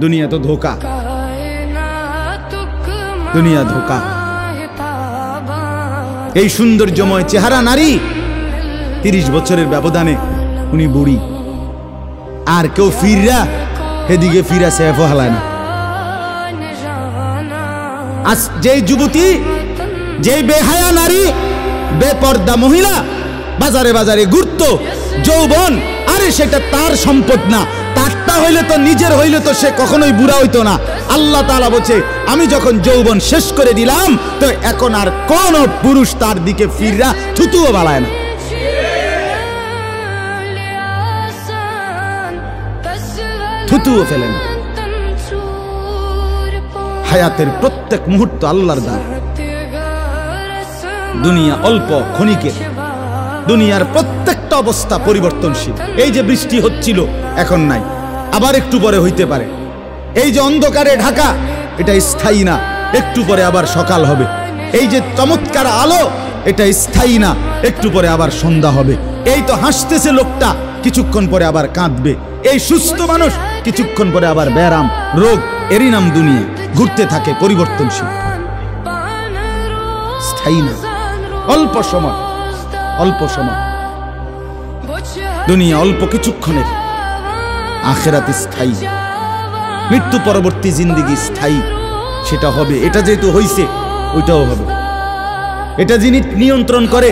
দুনিয়া তো ধোকা, দুনিয়া ধোকা। এই সৌন্দর্যময় চেহারা নারী 30 বছরের ব্যবধানে উনি বুড়ি। আর কেউ ফিররা এদিকে ফিরা সেফ হালায় না। আজ যেই যুবতী, যেই বেহায়া নারী, বেপর্দা মহিলা বাজারে বাজারে ঘুরতো, যৌবন, আরে সেটা তার সম্পদ না, তারটা হইলে তো নিজের হইলে তো সে কখনোই বুড়া হইতো না। আল্লাহ তাআলা বলছে আমি যখন যৌবন শেষ করে দিলাম তো এখন আর কোন পুরুষ তার দিকে ফিররা থুতুও বালায় না। থুতুও ফেলে না। হায়াতের প্রত্যেক মুহূর্ত আল্লাহর দান। দুনিয়া অল্প ক্ষণিকের, দুনিয়ার প্রত্যেকটা অবস্থা পরিবর্তনশীল। এই যে বৃষ্টি হচ্ছিল এখন নাই, আবার একটু পরে হইতে পারে। এই যে অন্ধকারে ঢাকা, এটা স্থায়ী না, একটু পরে আবার সকাল হবে। এই যে চমৎকার আলো, এটা স্থায়ী না, একটু পরে আবার সন্ধ্যা হবে। এই তো হাসতেছে লোকটা, কিছুক্ষণ পরে আবার কাঁদবে। এই সুস্থ মানুষ, কিছুক্ষণ পরে আবার ব্যারাম, রোগ। এরই নাম দুনিয়া, ঘুরতে থাকে, পরিবর্তনশীল, স্থায়ী না। অল্প সময়, অল্প সময়। দুনিয়া অল্প কিছুক্ষণের, আখিরাত স্থায়ী। মৃত্যু পরবর্তী জিন্দেগি স্থায়ী, সেটা হবে। এটা যেহেতু হইছে, ওইটাও হবে। এটা যিনি নিয়ন্ত্রণ করে,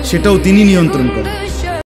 সেটাও তিনি নিয়ন্ত্রণ করেন।